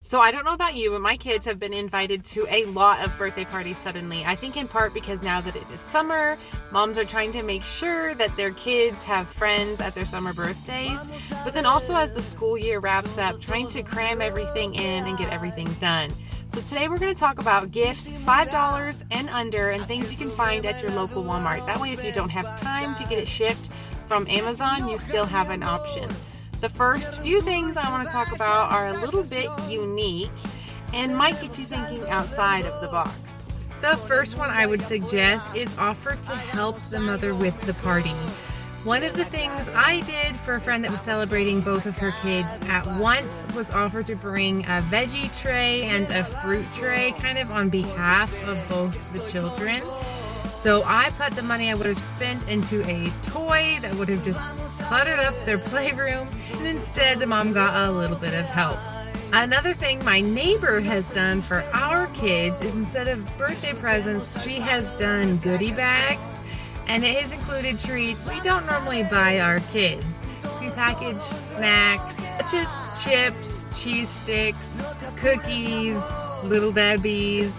So I don't know about you, but my kids have been invited to a lot of birthday parties suddenly. I think in part because now that it is summer, moms are trying to make sure that their kids have friends at their summer birthdays. But then also as the school year wraps up, trying to cram everything in and get everything done. So today we're going to talk about gifts $5 and under and things you can find at your local Walmart. That way if you don't have time to get it shipped from Amazon, you still have an option. The first few things I want to talk about are a little bit unique and might get you thinking outside of the box. The first one I would suggest is offer to help the mother with the party. One of the things I did for a friend that was celebrating both of her kids at once was offer to bring a veggie tray and a fruit tray kind of on behalf of both the children. So I put the money I would have spent into a toy that would have just cluttered up their playroom, and instead the mom got a little bit of help. Another thing my neighbor has done for our kids is instead of birthday presents, she has done goodie bags, and it has included treats we don't normally buy our kids. Prepackaged snacks such as chips, cheese sticks, cookies, Little Debbie's.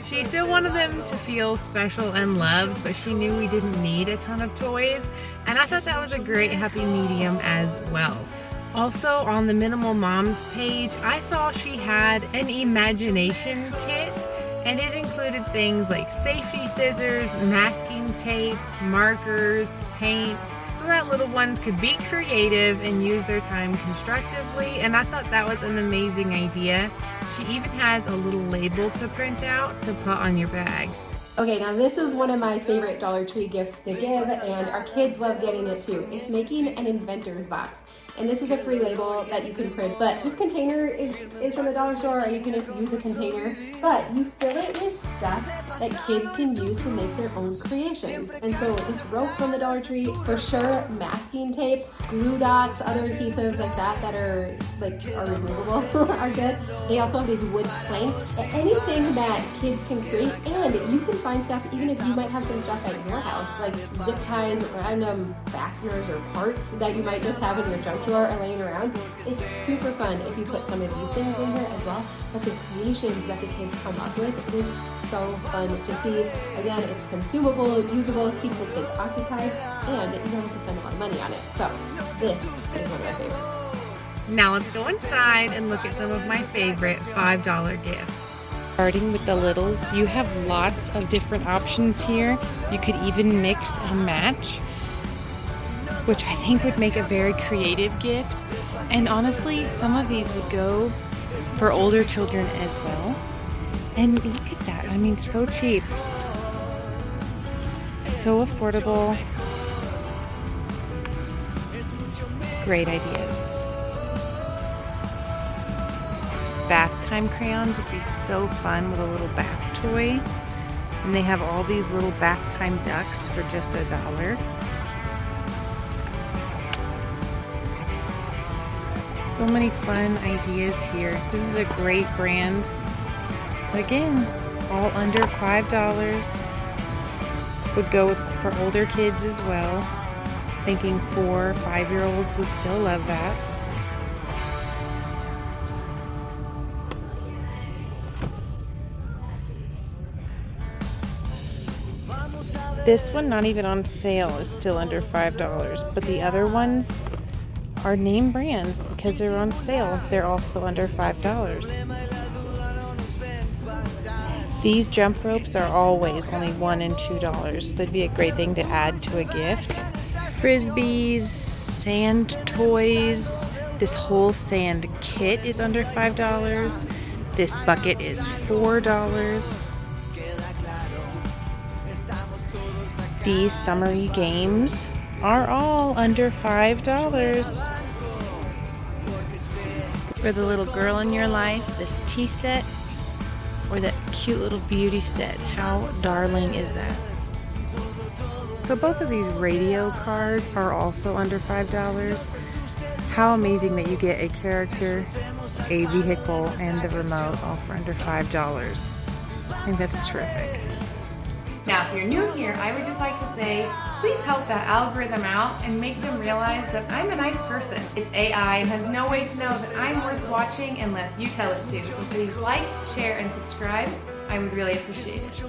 She still wanted them to feel special and loved, but she knew we didn't need a ton of toys, and I thought that was a great happy medium as well. Also, on the Minimal Moms page, I saw she had an imagination kit, and it included things like safety scissors, masking tape, markers, paints, so that little ones could be creative and use their time constructively, and I thought that was an amazing idea. She even has a little label to print out to put on your bag. Okay, now this is one of my favorite Dollar Tree gifts to give, and our kids love getting it too. It's making an inventor's box. And this is a free label that you can print, but this container is from the dollar store, or you can just use a container, but you fill it with stuff that kids can use to make their own creations. And so this rope from the Dollar Tree, for sure, masking tape, glue dots, other adhesives like that are removable are good. They also have these wood planks, anything that kids can create, and you can find stuff even if you might have some stuff at your house, like zip ties, random fasteners or parts that you might just have in your junk drawer or laying around. It's super fun if you put some of these things in here as well, but the creations that the kids come up with is so fun to see. Again, it's consumable, usable, keeps the kids occupied, and you don't have to spend a lot of money on it. So this is one of my favorites. Now let's go inside and look at some of my favorite $5 gifts. Starting with the littles, you have lots of different options here. You could even mix and match, which I think would make a very creative gift. And honestly, some of these would go for older children as well. And look at that, I mean, so cheap, so affordable, great ideas. Bath time crayons would be so fun with a little bath toy. And they have all these little bath time ducks for just $1. So many fun ideas here. This is a great brand. Again, all under $5. Would go for older kids as well. Thinking 4- or 5-year-olds would still love that. This one, not even on sale, is still under $5, but the other ones are name brand because they're on sale. They're also under $5. These jump ropes are always only $1 and $2. That'd be a great thing to add to a gift. Frisbees, sand toys. This whole sand kit is under $5. This bucket is $4. These summery games are all under $5. For the little girl in your life, this tea set or that cute little beauty set. How darling is that? So both of these radio cars are also under $5. How amazing that you get a character, a vehicle, and the remote all for under $5. I think that's terrific. Now, if you're new here, I would just like to say, please help that algorithm out and make them realize that I'm a nice person. It's AI and has no way to know that I'm worth watching unless you tell it to. So please like, share, and subscribe. I would really appreciate it.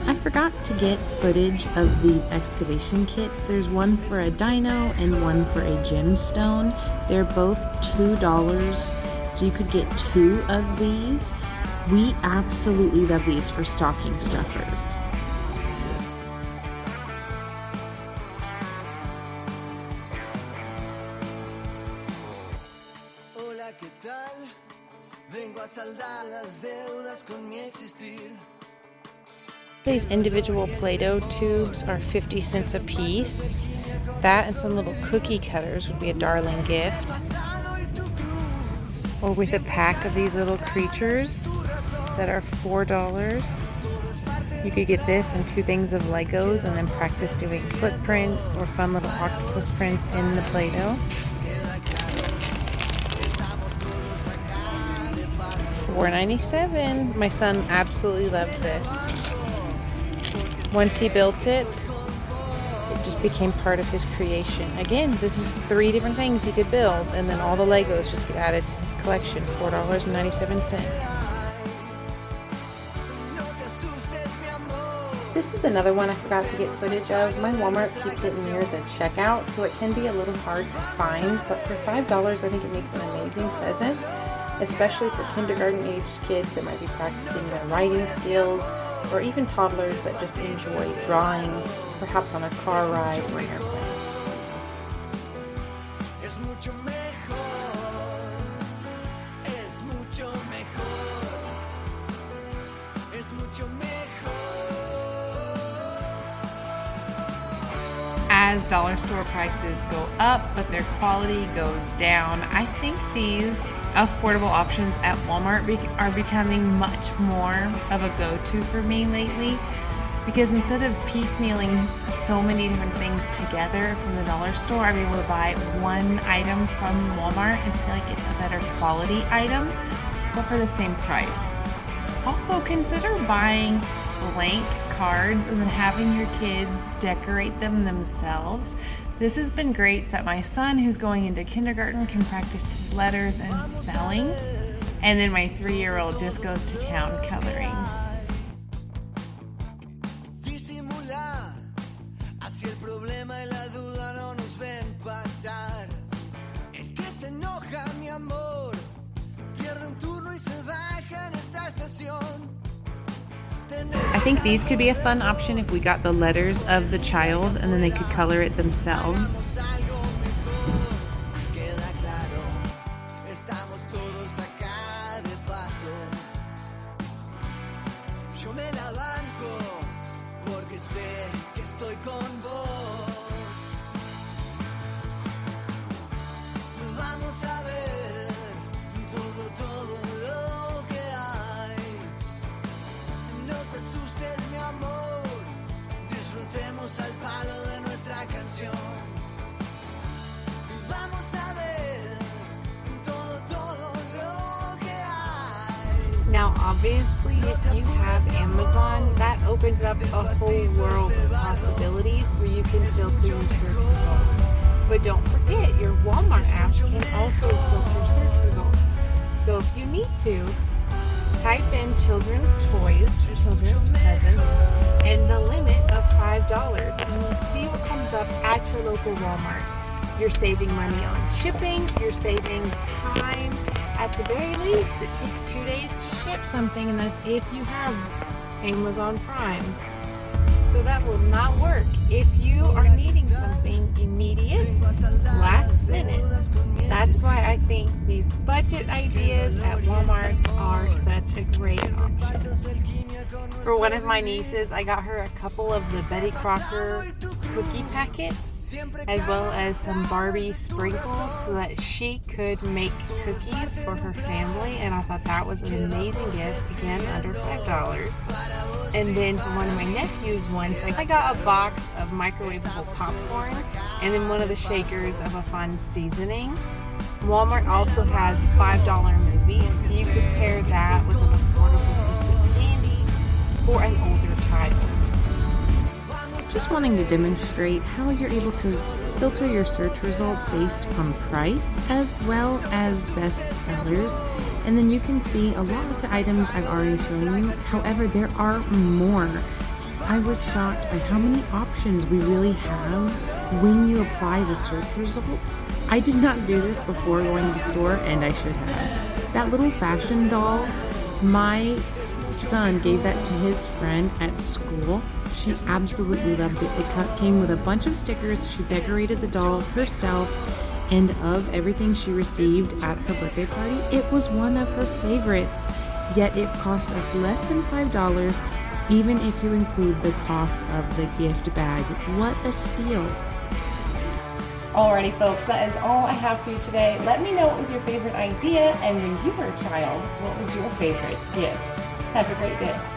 I forgot to get footage of these excavation kits. There's one for a dino and one for a gemstone. They're both $2, so you could get 2 of these. We absolutely love these for stocking stuffers. Hola, ¿qué tal? Vengo a saldar las deudas con mi existir. These individual Play-Doh tubes are 50 cents a piece. That and some little cookie cutters would be a darling gift. Or with a pack of these little creatures that are $4. You could get this and 2 things of Legos and then practice doing footprints or fun little octopus prints in the Play-Doh. $4.97. My son absolutely loved this. Once he built it, it just became part of his creation. Again, this is 3 different things he could build, and then all the Legos just get added to his collection. $4.97. This is another one I forgot to get footage of. My Walmart keeps it near the checkout, so it can be a little hard to find, but for $5 I think it makes an amazing present, especially for kindergarten-aged kids that might be practicing their writing skills, or even toddlers that just enjoy drawing, perhaps on a car ride or an airplane. As dollar store prices go up, but their quality goes down, I think these affordable options at Walmart are becoming much more of a go-to for me lately, because instead of piecemealing so many different things together from the dollar store, I'm able to buy one item from Walmart and feel like it's a better quality item, but for the same price. Also, consider buying blank cards and then having your kids decorate them themselves. This has been great so that my son, who's going into kindergarten, can practice his letters and spelling, and then my 3-year-old just goes to town coloring. I think these could be a fun option if we got the letters of the child and then they could color it themselves. Now, obviously, if you have Amazon, that opens up a whole world of possibilities where you can filter your search results. But don't forget, your Walmart app can also filter search results. So if you need to, type in children's toys, children's presents, and the limit of $5, and see what comes up at your local Walmart. You're saving money on shipping, you're saving time. At the very least, it takes 2 days to ship something, and that's if you have Amazon Prime. So that will not work if you are needing something immediate, last minute. That's why I think these budget ideas at Walmart are such a great option. For one of my nieces, I got her a couple of the Betty Crocker cookie packets, as well as some Barbie sprinkles so that she could make cookies for her family, and I thought that was an amazing gift, again under $5. And then for one of my nephews once, I got a box of microwavable popcorn and then one of the shakers of a fun seasoning. Walmart also has $5 movies, so you could pair that with an affordable piece of candy. for an older child. Just wanting to demonstrate how you're able to filter your search results based on price as well as best sellers. And then you can see a lot of the items I've already shown you. However, there are more. I was shocked by how many options we really have when you apply the search results. I did not do this before going to store, and I should have. That little fashion doll, my son gave that to his friend at school. She absolutely loved it. It came with a bunch of stickers. She decorated the doll herself, and of everything she received at her birthday party, it was one of her favorites. Yet it cost us less than $5, even if you include the cost of the gift bag. What a steal. Alrighty folks, that is all I have for you today. Let me know what was your favorite idea, and when you were a child, what was your favorite gift. Have a great day.